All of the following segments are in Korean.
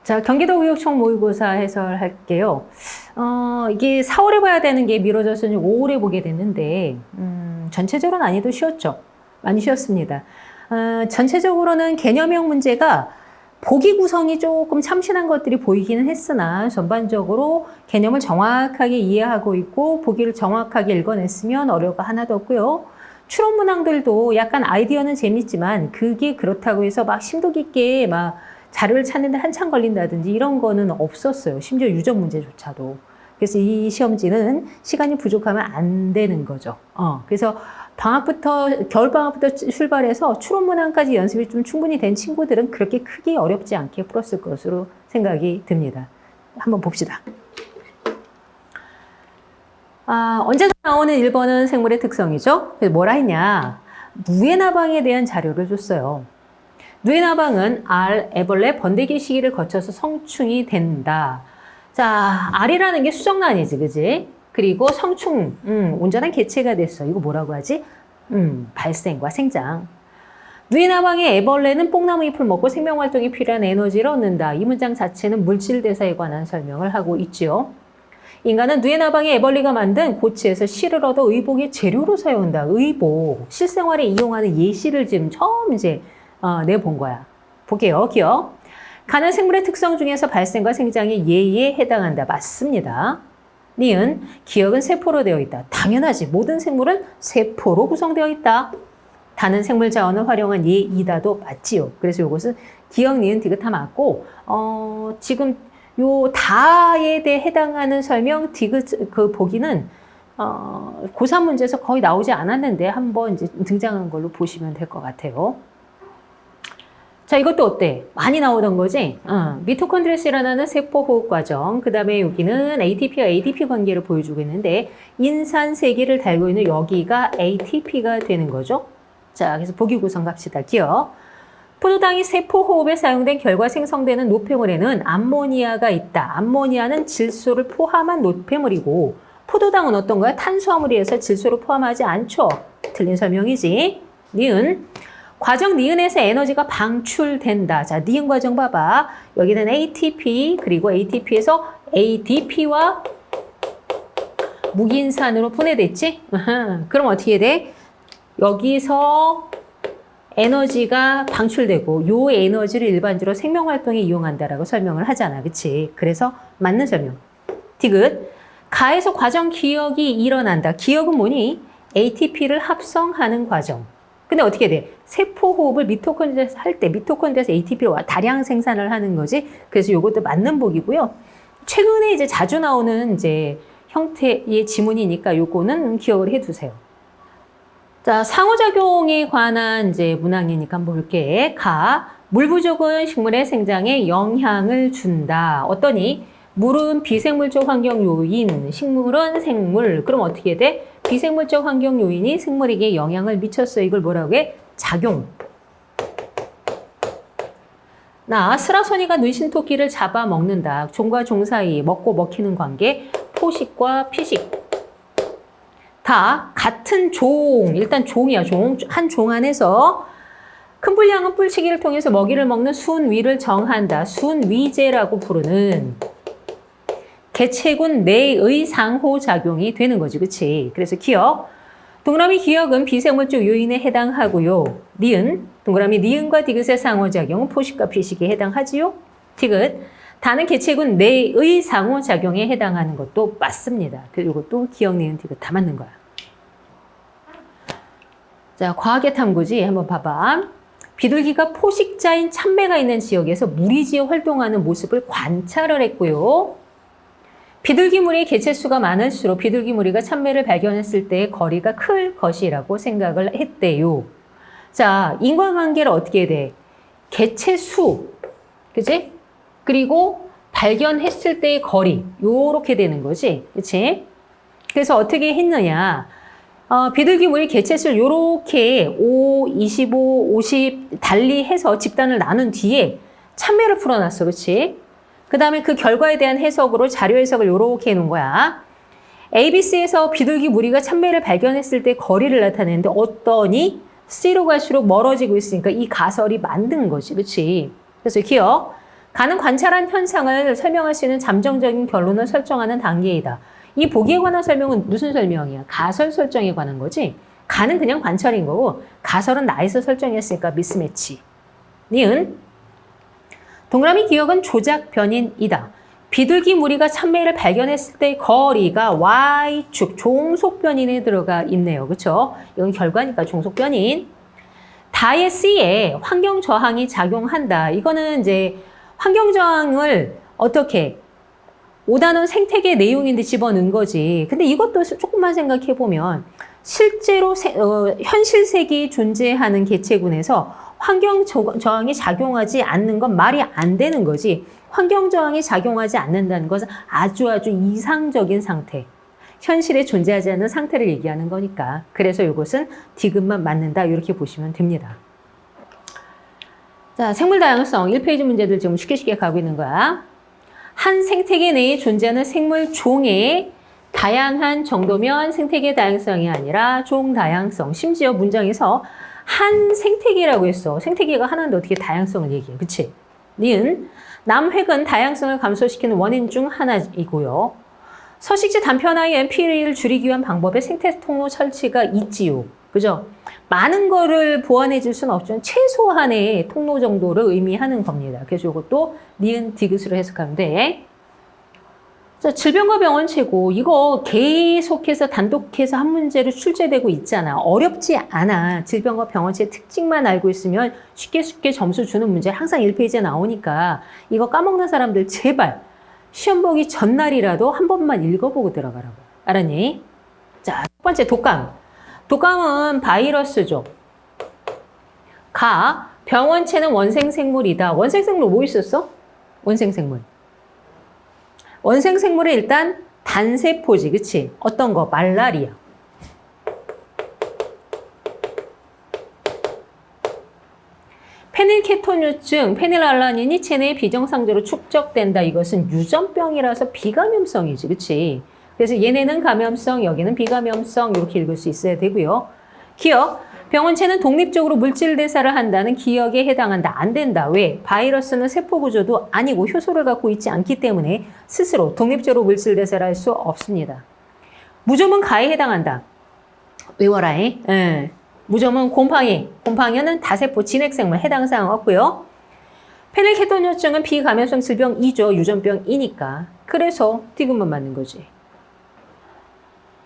자, 경기도교육청 모의고사 해설할게요. 이게 4월에 봐야 되는 게 미뤄져서 5월에 보게 됐는데, 전체적으로 난이도 쉬웠죠. 많이 쉬웠습니다. 전체적으로는 개념형 문제가 보기 구성이 조금 참신한 것들이 보이기는 했으나 전반적으로 개념을 정확하게 이해하고 있고 보기를 정확하게 읽어냈으면 어려워가 하나도 없고요. 추론 문항들도 약간 아이디어는 재밌지만 그게 그렇다고 해서 막 심도 깊게 막 자료를 찾는데 한참 걸린다든지 이런 거는 없었어요. 심지어 유적 문제조차도. 그래서 이 시험지는 시간이 부족하면 안 되는 거죠. 그래서 겨울방학부터 출발해서 추론 문항까지 연습이 좀 충분히 된 친구들은 그렇게 크게 어렵지 않게 풀었을 것으로 생각이 듭니다. 한번 봅시다. 언제나 나오는 1번은 생물의 특성이죠. 그래서 뭐라 했냐. 누에나방에 대한 자료를 줬어요. 누에나방은 알, 애벌레, 번데기 시기를 거쳐서 성충이 된다. 자, 알이라는 게 수정란이지, 그지? 그리고 성충, 온전한 개체가 됐어. 이거 뭐라고 하지? 발생과 생장. 누에나방의 애벌레는 뽕나무 잎을 먹고 생명활동에 필요한 에너지를 얻는다. 이 문장 자체는 물질 대사에 관한 설명을 하고 있지요. 인간은 누에나방의 애벌레가 만든 고치에서 실을 얻어 의복의 재료로 사용한다. 의복, 실생활에 이용하는 예시를 지금 처음 이제 내본 거야. 볼게요. 기억. 가는 생물의 특성 중에서 발생과 생장이 예에 해당한다. 맞습니다. 니은, 기억은 세포로 되어 있다. 당연하지. 모든 생물은 세포로 구성되어 있다. 다는 생물 자원을 활용한 예이다도 맞지요. 그래서 이것은 기억, 니은, 디귿 맞고 지금 요 다에 대해 해당하는 설명 디귿 그 보기는 고3 문제에서 거의 나오지 않았는데 한번 이제 등장한 걸로 보시면 될 것 같아요. 자, 이것도 어때? 많이 나오던 거지? 미토콘드리아에서 일어나는 세포 호흡 과정. 그 다음에 여기는 ATP와 ADP 관계를 보여주고 있는데 인산 세기를 달고 있는 여기가 ATP가 되는 거죠. 자, 그래서 보기 구성 갑시다. 기억. 포도당이 세포 호흡에 사용된 결과 생성되는 노폐물에는 암모니아가 있다. 암모니아는 질소를 포함한 노폐물이고 포도당은 어떤 거야? 탄수화물이어서 질소를 포함하지 않죠. 틀린 설명이지. 니은. 과정 니은에서 에너지가 방출된다. 자, 니은 과정 봐봐. 여기는 ATP 그리고 ATP에서 ADP와 무기인산으로 분해됐지? 그럼 어떻게 돼? 여기서 에너지가 방출되고 요 에너지를 일반적으로 생명활동에 이용한다라고 설명을 하잖아. 그치? 그래서 맞는 설명. 디귿. 가에서 과정 기억이 일어난다. 기억은 뭐니? ATP를 합성하는 과정. 근데 어떻게 돼? 세포 호흡을 미토콘드리아에서 할 때 미토콘드리아에서 ATP를 다량 생산을 하는 거지. 그래서 요것도 맞는 복이고요. 최근에 이제 자주 나오는 이제 형태의 지문이니까 요거는 기억을 해 두세요. 자, 상호작용에 관한 이제 문항이니까 한번 볼게. 가. 물 부족은 식물의 생장에 영향을 준다. 어떠니? 물은 비생물적 환경 요인, 식물은 생물. 그럼 어떻게 돼? 비생물적 환경 요인이 생물에게 영향을 미쳤어. 이걸 뭐라고 해? 작용. 스라소니가 눈신토끼를 잡아먹는다. 종과 종 사이 먹고 먹히는 관계, 포식과 피식. 다 같은 종, 일단 종이야. 한 종 안에서 큰 분량은 뿔치기를 통해서 먹이를 먹는 순위를 정한다. 순위제라고 부르는 개체군 내의 상호작용이 되는 거지. 그치? 그래서 기억. 동그라미 기억은 비생물적 요인에 해당하고요. 니은. 동그라미 니은과 디귿의 상호작용은 포식과 피식에 해당하지요. 디귿. 다는 개체군 내의 상호작용에 해당하는 것도 맞습니다. 그리고 이것도 기억, 니은, 디귿 다 맞는 거야. 자, 과학의 탐구지. 한번 봐봐. 비둘기가 포식자인 참매가 있는 지역에서 무리지어 활동하는 모습을 관찰을 했고요. 비둘기 무리의 개체수가 많을수록 비둘기 무리가 참매를 발견했을 때의 거리가 클 것이라고 생각을 했대요. 자, 인과관계를 어떻게 돼? 개체수, 그치? 그리고 발견했을 때의 거리, 요렇게 되는 거지, 그치? 그래서 어떻게 했느냐? 비둘기 무리 개체수를 요렇게 5, 25, 50 달리 해서 집단을 나눈 뒤에 참매를 풀어놨어, 그치? 그 다음에 그 결과에 대한 해석으로 자료 해석을 이렇게 해놓은 거야. ABC에서 비둘기 무리가 참매를 발견했을 때 거리를 나타내는데 어떠니? C로 갈수록 멀어지고 있으니까 이 가설이 만든 거지. 그치? 그래서 기억. 가는 관찰한 현상을 설명할 수 있는 잠정적인 결론을 설정하는 단계이다. 이 보기에 관한 설명은 무슨 설명이야? 가설 설정에 관한 거지. 가는 그냥 관찰인 거고 가설은 나에서 설정했으니까 미스매치. 니은 동그라미 기억은 조작 변인이다. 비둘기 무리가 참매를 발견했을 때의 거리가 Y축 종속 변인에 들어가 있네요. 그렇죠? 이건 결과니까 종속 변인. 다의 C에 환경 저항이 작용한다. 이거는 이제 환경 저항을 어떻게 5단원 생태계 내용인데 집어넣은 거지. 근데 이것도 조금만 생각해 보면 실제로 현실 세계에 존재하는 개체군에서 환경 저항이 작용하지 않는 건 말이 안 되는 거지. 환경 저항이 작용하지 않는다는 것은 아주 이상적인 상태. 현실에 존재하지 않는 상태를 얘기하는 거니까. 그래서 이것은 디귿만 맞는다. 이렇게 보시면 됩니다. 자, 생물 다양성 1페이지 문제들 지금 쉽게 가고 있는 거야. 한 생태계 내에 존재하는 생물 종의 다양한 정도면 생태계 다양성이 아니라 종 다양성. 심지어 문장에서 한 생태계라고 했어. 생태계가 하나인데 어떻게 다양성을 얘기해. 그치? 니은 남획은 다양성을 감소시키는 원인 중 하나이고요. 서식지 단편화에 피해를 줄이기 위한 방법의 생태 통로 설치가 있지요. 그죠? 많은 거를 보완해 줄 수는 없지만 최소한의 통로 정도를 의미하는 겁니다. 그래서 이것도 니은 디귿으로 해석하면 돼. 자, 질병과 병원체고 이거 계속해서 단독해서 한 문제로 출제되고 있잖아. 어렵지 않아. 질병과 병원체 특징만 알고 있으면 쉽게 점수 주는 문제 항상 1페이지에 나오니까 이거 까먹는 사람들 제발 시험 보기 전날이라도 한 번만 읽어보고 들어가라고. 알았니? 자, 첫 번째 독감. 독감은 바이러스죠. 병원체는 원생생물이다. 원생생물 뭐 있었어? 원생생물. 원생생물은 일단 단세포지, 그치? 어떤 거? 말라리아. 페닐케토뉴증, 페닐알라닌이 체내에 비정상적으로 축적된다. 이것은 유전병이라서 비감염성이지, 그치? 그래서 얘네는 감염성, 여기는 비감염성 이렇게 읽을 수 있어야 되고요. 기억, 병원체는 독립적으로 물질 대사를 한다는 기억에 해당한다. 안 된다. 왜? 바이러스는 세포 구조도 아니고 효소를 갖고 있지 않기 때문에 스스로 독립적으로 물질 대사를 할 수 없습니다. 무좀은 가에 해당한다. 외워라. 무좀은 곰팡이는 다세포 진핵생물 해당 사항 없고요. 페닐케토뉴증은 비감염성 질병이죠. 유전병이니까. 그래서 디귿만 맞는 거지.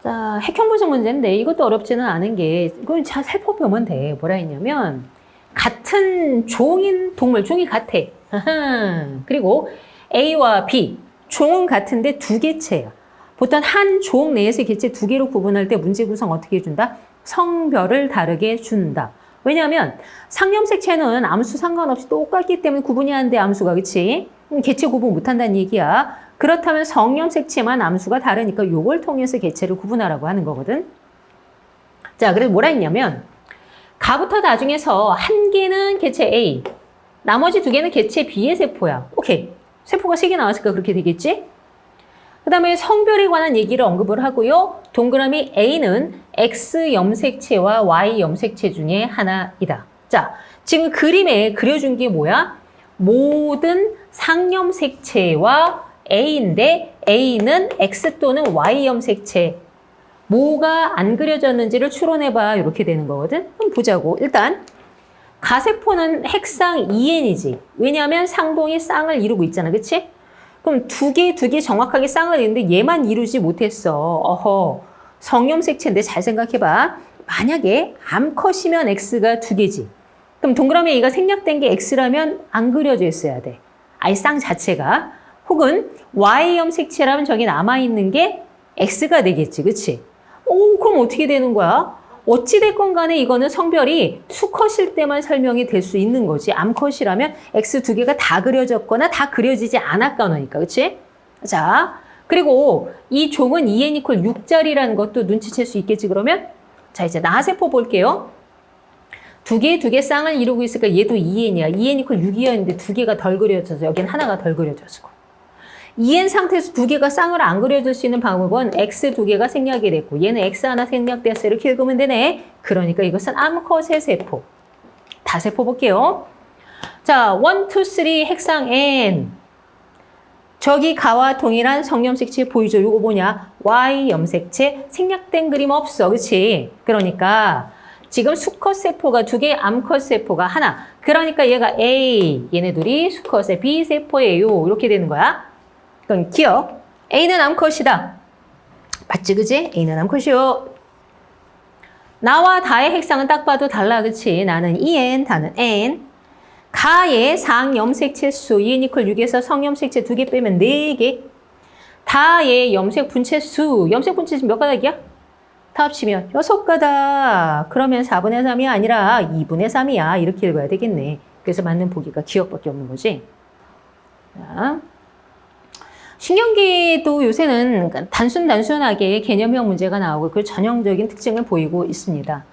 자, 핵형분석 문제인데 이것도 어렵지는 않은 게 이건 잘 살펴보면 돼. 뭐라 했냐면 같은 종인 동물, 종이 같아. 그리고 A와 B, 종은 같은데 두 개체야. 보통 한 종 내에서 개체 두 개로 구분할 때 문제 구성 어떻게 해준다? 성별을 다르게 준다. 왜냐하면 상염색체는 암수 상관없이 똑같기 때문에 구분이 안 돼, 암수가. 그치? 개체 구분 못한다는 얘기야. 그렇다면 성염색체만 암수가 다르니까 요걸 통해서 개체를 구분하라고 하는 거거든. 자, 그래서 뭐라 했냐면 가부터 다 중에서 한 개는 개체 A, 나머지 두 개는 개체 B의 세포야. 오케이. 세포가 3개 나왔으니까 그렇게 되겠지? 그 다음에 성별에 관한 얘기를 언급을 하고요. 동그라미 A는 X 염색체와 Y 염색체 중에 하나이다. 자, 지금 그림에 그려준 게 뭐야? 모든 상염색체와 A인데 A는 X 또는 Y 염색체. 뭐가 안 그려졌는지를 추론해봐. 이렇게 되는 거거든. 그럼 보자고. 일단 가세포는 핵상 2N이지. 왜냐하면 상동이 쌍을 이루고 있잖아. 그치? 그럼 두 개 정확하게 쌍을 이루는데 얘만 이루지 못했어. 어허. 성염색체인데 잘 생각해봐. 만약에 암컷이면 X가 2개지. 그럼 동그라미 A가 생략된 게 X라면 안 그려져 있어야 돼. 아예 쌍 자체가. 혹은 Y염 색체라면 저기 남아있는 게 X가 되겠지. 그치? 오, 그럼 어떻게 되는 거야? 어찌됐건 간에 이거는 성별이 수컷일 때만 설명이 될 수 있는 거지. 암컷이라면 X 2개가 다 그려졌거나 다 그려지지 않았거나니까. 그치? 자, 그리고 이 종은 2n = 6짜리라는 것도 눈치챌 수 있겠지, 그러면? 자, 이제 나세포 볼게요. 두 개 쌍을 이루고 있으니까 얘도 2n이야. 2n = 6이었는데 2개가 덜 그려져서 여긴 하나가 덜 그려졌고. 2n 상태에서 2개가 쌍을 안 그려줄 수 있는 방법은 x 2개가 생략이 됐고 얘는 x 하나 생략됐어. 이렇게 읽으면 되네. 그러니까 이것은 암컷의 세포. 다세포 볼게요. 자, 1, 2, 3 핵상 N. 저기 가와 동일한 성염색체 보이죠? 이거 뭐냐? Y 염색체 생략된 그림 없어. 그치? 그러니까 지금 수컷 세포가 2개, 암컷 세포가 하나. 그러니까 얘가 A, 얘네 둘이 수컷의 B 세포예요. 이렇게 되는 거야. 그럼 기억. A는 암컷이다. 맞지, 그지? A는 암컷이요. 나와 다의 핵상은 딱 봐도 달라, 그치? 나는 EN, 다는 N. 가의 상염색체 수 2n 이퀄 6에서 성염색체 2개 빼면 4개. 다의 염색 분체 수, 염색 분체 몇 가닥이야? 다 합치면 6가닥. 그러면 4분의 3이 아니라 2분의 3이야. 이렇게 읽어야 되겠네. 그래서 맞는 보기가 기억밖에 없는 거지. 자. 신경계도 요새는 단순하게 개념형 문제가 나오고 그 전형적인 특징을 보이고 있습니다.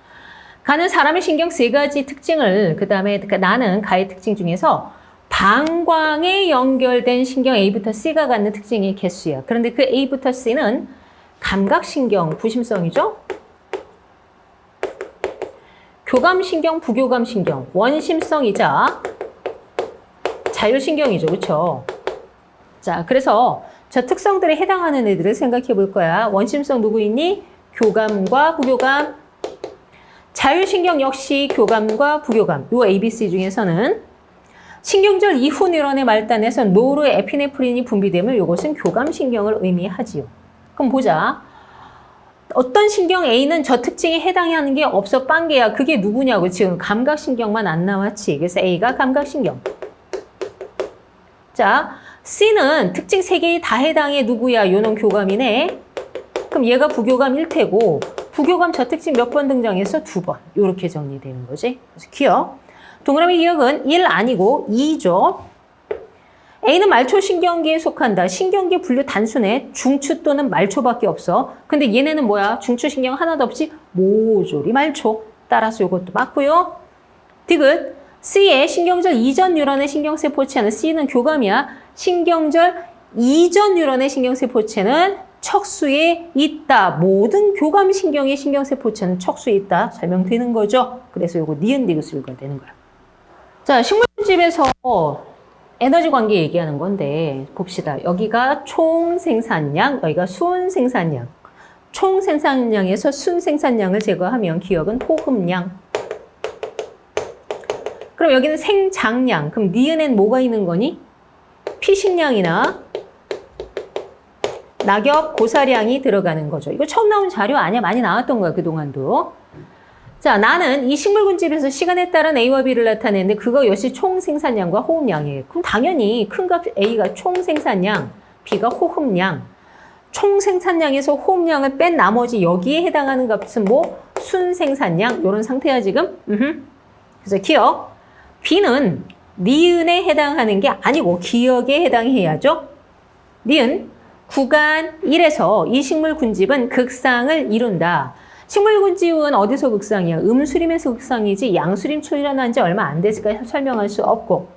가는 사람의 신경 3가지 특징을 그다음에 나는 가의 특징 중에서 방광에 연결된 신경 A부터 C가 갖는 특징이 개수야. 그런데 그 A부터 C는 감각신경, 부심성이죠. 교감신경, 부교감신경, 원심성이자 자율신경이죠. 그렇죠? 자, 그래서 저 특성들에 해당하는 애들을 생각해 볼 거야. 원심성 누구 있니? 교감과 부교감. 자율신경 역시 교감과 부교감. 요 ABC 중에서는 신경절 이후 뉴런의 말단에서 노르에피네프린이 분비되면 이것은 교감신경을 의미하지요. 그럼 보자. 어떤 신경 A는 저 특징에 해당이 하는 게 없어 빵개야. 그게 누구냐고. 지금 감각신경만 안 나왔지. 그래서 A가 감각신경. 자, C는 특징 3개에 다 해당해. 누구야? 요놈 교감이네. 그럼 얘가 부교감 1태고 부교감 저 특징 몇 번 등장해서 2번. 이렇게 정리되는 거지. 그래서 기억. 동그라미 기억은 1 아니고 2죠. A는 말초신경계에 속한다. 신경계 분류 단순해. 중추 또는 말초밖에 없어. 근데 얘네는 뭐야? 중추신경 하나도 없이 모조리 말초. 따라서 이것도 맞고요. 디귿. C의 신경절 이전 뉴런의 신경세포체는 C는 교감이야. 신경절 이전 뉴런의 신경세포체는 척수에 있다. 모든 교감신경의 신경세포체는 척수에 있다. 설명되는 거죠. 그래서 이거 니은 디귿을 읽어야 되는 거야. 자, 식물집에서 에너지 관계 얘기하는 건데 봅시다. 여기가 총생산량, 여기가 순생산량. 총생산량에서 순생산량을 제거하면 기억은 호흡량. 그럼 여기는 생장량. 그럼 니은엔 뭐가 있는 거니? 피식량이나 낙엽 고사량이 들어가는 거죠. 이거 처음 나온 자료 아니야? 많이 나왔던 거야, 그동안도. 자, 나는 이 식물군집에서 시간에 따른 A와 B를 나타내는데 그거 역시 총생산량과 호흡량이에요. 그럼 당연히 큰 값 A가 총생산량, B가 호흡량. 총생산량에서 호흡량을 뺀 나머지 여기에 해당하는 값은 뭐? 순생산량. 이런 상태야, 지금. 그래서 기억. B는 니은에 해당하는 게 아니고 기억에 해당해야죠. 니은. 구간 1에서 이 식물군집은 극상을 이룬다. 식물군집은 어디서 극상이야? 음수림에서 극상이지 양수림 출현한 지 얼마 안 됐으니까 설명할 수 없고.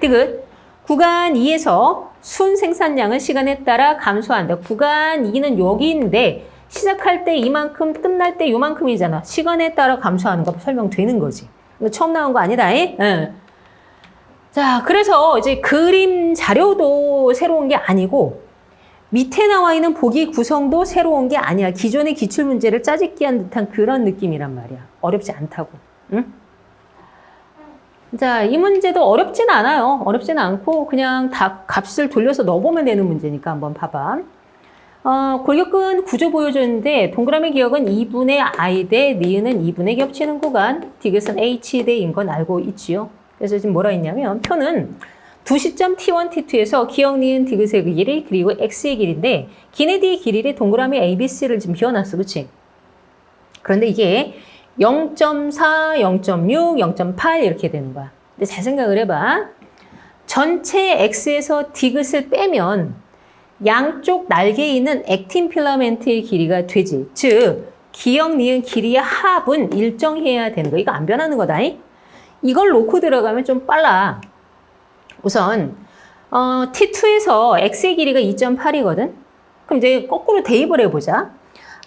디귿. 구간 2에서 순생산량은 시간에 따라 감소한다. 구간 2는 여기인데 시작할 때 이만큼, 끝날 때 요만큼이잖아. 시간에 따라 감소하는 거 설명되는 거지. 이거 처음 나온 거 아니다. 응. 자, 그래서 이제 그림 자료도 새로운 게 아니고 밑에 나와 있는 보기 구성도 새로운 게 아니야. 기존의 기출문제를 짜집기한 듯한 그런 느낌이란 말이야. 어렵지 않다고. 응? 자, 이 문제도 어렵진 않아요. 어렵진 않고 그냥 다 값을 돌려서 넣어보면 되는 문제니까 한번 봐봐. 골격근 구조 보여줬는데 동그라미 기억은 2분의 I 대 니은은 2분의 겹치는 구간, 디귿은 H 대인 건 알고 있지요. 그래서 지금 뭐라 했냐면 표는 두 시점 T1, T2에서 기억, 니은, 디귿의 길이 그리고 X의 길인데 기네디의 길이를 동그라미 ABC를 지금 비워놨어. 그치? 그런데 이게 0.4, 0.6, 0.8 이렇게 되는 거야. 근데 잘 생각을 해봐. 전체 X에서 디귿을 빼면 양쪽 날개에 있는 액틴 필라멘트의 길이가 되지. 즉, 기억, 니은 길이의 합은 일정해야 되는 거. 이거 안 변하는 거다. 이걸 놓고 들어가면 좀 빨라. 우선 T2에서 X의 길이가 2.8이거든. 그럼 이제 거꾸로 대입을 해보자.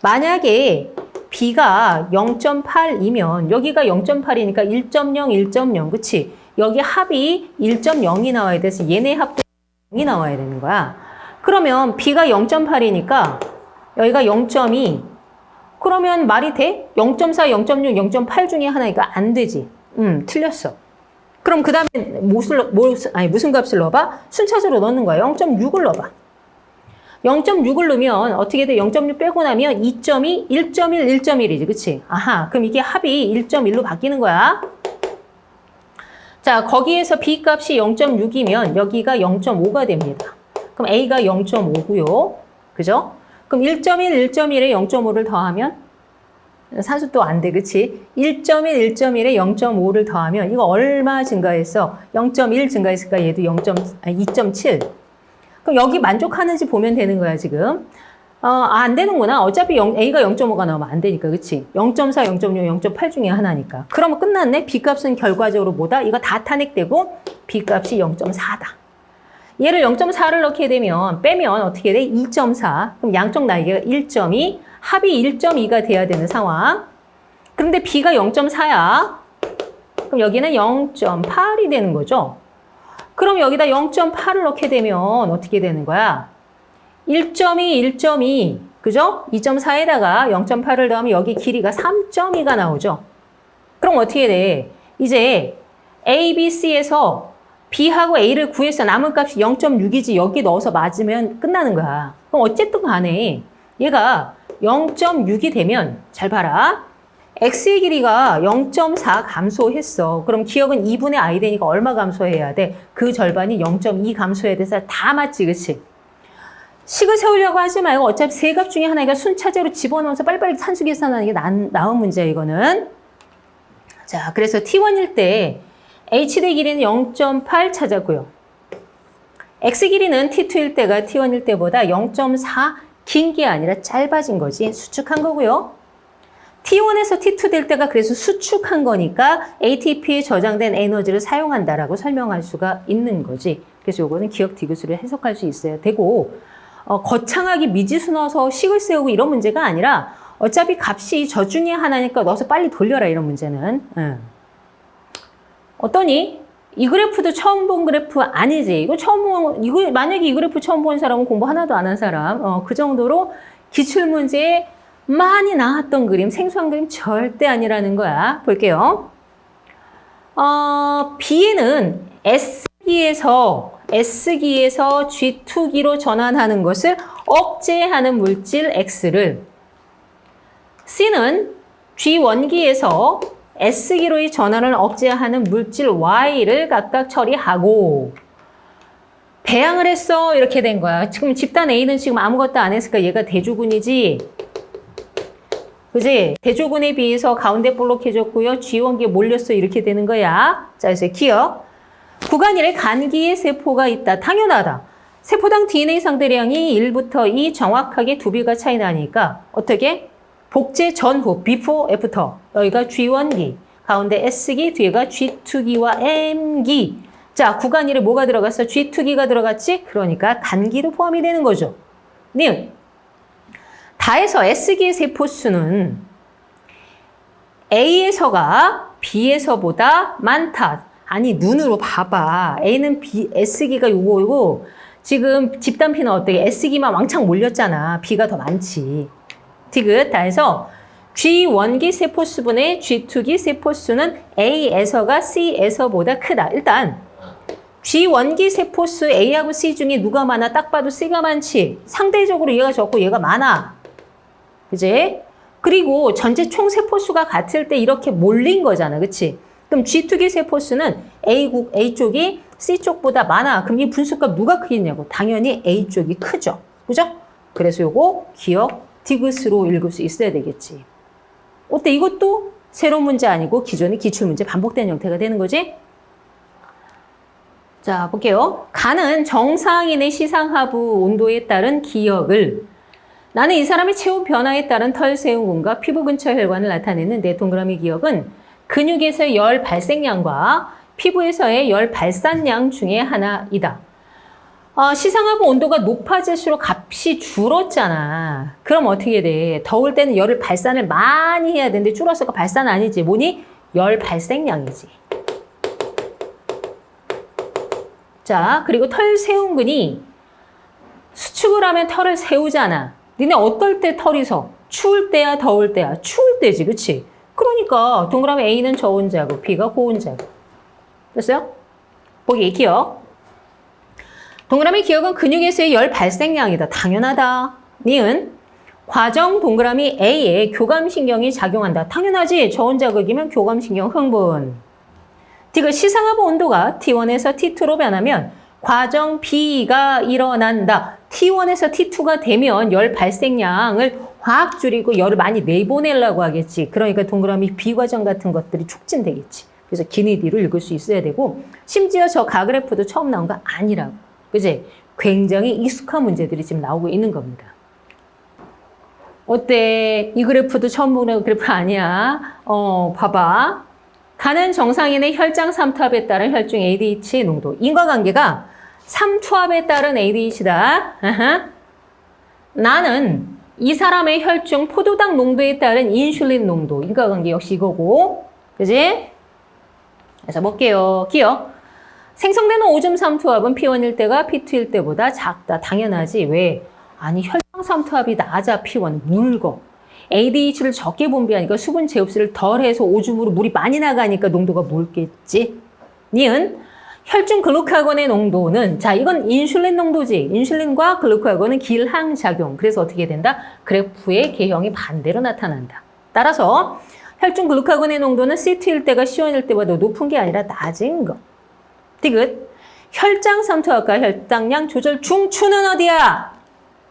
만약에 B가 0.8이면 여기가 0.8이니까 1.0, 1.0, 그치? 여기 합이 1.0이 나와야 돼서 얘네 합도 0이 나와야 되는 거야. 그러면 B가 0.8이니까 여기가 0.2. 그러면 말이 돼? 0.4, 0.6, 0.8 중에 하나니까 안 되지. 틀렸어. 그럼 그 다음에 무슨 값을 넣어봐? 순차적으로 넣는 거야. 0.6을 넣어봐. 0.6을 넣으면 어떻게 돼? 0.6 빼고 나면 2.2, 1.1, 1.1이지. 그치? 아하. 그럼 이게 합이 1.1로 바뀌는 거야. 자, 거기에서 B 값이 0.6이면 여기가 0.5가 됩니다. 그럼 A가 0.5고요. 그죠? 그럼 1.1, 1.1에 0.5를 더하면 산수 또 안 돼. 그치? 1.1, 1.1에 0.5를 더하면 이거 얼마 증가했어? 0.1 증가했을까? 얘도 2.7. 그럼 여기 만족하는지 보면 되는 거야, 지금. 안 되는구나. 어차피 A가 0.5가 나오면 안 되니까, 그치? 0.4, 0.6, 0.8 중에 하나니까. 그러면 끝났네? B값은 결과적으로 뭐다? 이거 다 탄핵되고 B값이 0.4다. 얘를 0.4를 넣게 되면 빼면 어떻게 돼? 2.4. 그럼 양쪽 나이가 1.2. 합이 1.2가 돼야 되는 상황. 그런데 B가 0.4야. 그럼 여기는 0.8이 되는 거죠. 그럼 여기다 0.8을 넣게 되면 어떻게 되는 거야? 1.2, 1.2. 그죠? 2.4에다가 0.8을 더하면 여기 길이가 3.2가 나오죠. 그럼 어떻게 돼? 이제 A, B, C에서 B하고 A를 구해서 남은 값이 0.6이지 여기 넣어서 맞으면 끝나는 거야. 그럼 어쨌든 간에 얘가 0.6이 되면 잘 봐라. X의 길이가 0.4 감소했어. 그럼 기억은 2분의 I 되니까 얼마 감소해야 돼? 그 절반이 0.2 감소해야 돼서 다 맞지, 그치? 식을 세우려고 하지 말고 어차피 세 값 중에 하나가 순차적으로 집어넣어서 빨리빨리 산수 계산하는 게 나은 문제야, 이거는. 자, 그래서 T1일 때 H대 길이는 0.8 찾았고요. X 길이는 T2일 때가 T1일 때보다 0.4 긴 게 아니라 짧아진 거지. 수축한 거고요. T1에서 T2 될 때가 그래서 수축한 거니까 ATP에 저장된 에너지를 사용한다라고 설명할 수가 있는 거지. 그래서 요거는 기억 디귿으로 해석할 수 있어야 되고 거창하게 미지수 넣어서 식을 세우고 이런 문제가 아니라 어차피 값이 저 중에 하나니까 넣어서 빨리 돌려라 이런 문제는. 어떠니? 이 그래프도 처음 본 그래프 아니지? 이거 만약에 이 그래프 처음 본 사람은 공부 하나도 안 한 사람, 그 정도로 기출문제에 많이 나왔던 그림, 생소한 그림 절대 아니라는 거야. 볼게요. B에는 S기에서 G2기로 전환하는 것을 억제하는 물질 X를 C는 G1기에서 S기로의 전환을 억제하는 물질 Y를 각각 처리하고 배양을 했어. 이렇게 된 거야. 지금 집단 A는 지금 아무것도 안 했으니까 얘가 대조군이지. 그지? 대조군에 비해서 가운데 볼록해졌고요. G1기에 몰렸어. 이렇게 되는 거야. 자, 그래서 기억. 구간 1에 간기의 세포가 있다. 당연하다. 세포당 DNA 상대량이 1부터 2 정확하게 2배가 차이 나니까 어떻게? 복제 전후, before, after. 여기가 G1기, 가운데 S기, 뒤에가 G2기와 M기. 자, 구간 1에 뭐가 들어갔어? G2기가 들어갔지? 그러니까 간기도 포함이 되는 거죠. 니은. 다해서 S기의 세포수는 A에서가 B에서보다 많다. 아니, 눈으로 봐봐. A는 S기가 요거고 지금 집단 P는 어떻게? S기만 왕창 몰렸잖아. B가 더 많지. 디귿. 다 해서 G1기 세포수분의 G2기 세포수는 A에서가 C에서보다 크다. 일단 G1기 세포수 A하고 C 중에 누가 많아? 딱 봐도 C가 많지. 상대적으로 얘가 적고 얘가 많아. 그지? 그리고 전체 총 세포수가 같을 때 이렇게 몰린 거잖아. 그치? 그럼 G2기 세포수는 A 쪽이 C 쪽보다 많아. 그럼 이 분수값 누가 크겠냐고. 당연히 A 쪽이 크죠. 그죠? 그래서 요거 기억 디귿으로 읽을 수 있어야 되겠지. 어때? 이것도 새로운 문제 아니고 기존의 기출문제 반복된 형태가 되는 거지? 자, 볼게요. 간은 정상인의 시상하부 온도에 따른 기억을 나는 이 사람의 체온 변화에 따른 털 세운군과 피부 근처 혈관을 나타내는데 동그라미 기억은 근육에서의 열 발생량과 피부에서의 열 발산량 중에 하나이다. 시상하부 온도가 높아질수록 값이 줄었잖아. 그럼 어떻게 돼? 더울 때는 열을 발산을 많이 해야 되는데 줄었을까? 발산 아니지. 뭐니? 열 발생량이지. 자, 그리고 털 세운근이 수축을 하면 털을 세우잖아. 니네 어떨 때 털이 서? 추울 때야, 더울 때야? 추울 때지, 그치? 그러니까 동그라미 A는 저온 자국, B가 고온 자국. 됐어요? 보기 기억. 동그라미 기억은 근육에서의 열 발생량이다. 당연하다. 니은 과정 동그라미 A에 교감신경이 작용한다. 당연하지. 저온 자극이면 교감신경 흥분. 디귿 시상하부 온도가 T1에서 T2로 변하면 과정 B가 일어난다. T1에서 T2가 되면 열 발생량을 확 줄이고 열을 많이 내보내려고 하겠지. 그러니까 동그라미 B 과정 같은 것들이 촉진되겠지. 그래서 기니디로 읽을 수 있어야 되고 심지어 저 가그래프도 처음 나온 거 아니라고. 그지? 굉장히 익숙한 문제들이 지금 나오고 있는 겁니다. 어때? 이 그래프도 처음 보는 그래프 아니야? 봐봐. 가는 정상인의 혈장 삼투압에 따른 혈중 ADH 농도. 인과관계가 삼투압에 따른 ADH다. 나는 이 사람의 혈중 포도당 농도에 따른 인슐린 농도. 인과관계 역시 이거고. 그지? 그래서 볼게요. 기억. 생성되는 오줌 삼투압은 P1일 때가 P2일 때보다 작다. 당연하지. 왜? 아니 혈장 삼투압이 낮아. P1. 묽어. ADH를 적게 분비하니까 수분 제흡수를 덜해서 오줌으로 물이 많이 나가니까 농도가 묽겠지. 니은 혈중 글루카곤의 농도는 자 이건 인슐린 농도지. 인슐린과 글루카곤은 길항작용. 그래서 어떻게 된다? 그래프의 개형이 반대로 나타난다. 따라서 혈중 글루카곤의 농도는 C2일 때가 C1일 때보다 높은 게 아니라 낮은 거. 디귿 혈장 삼투압과 혈당량 조절 중추는 어디야?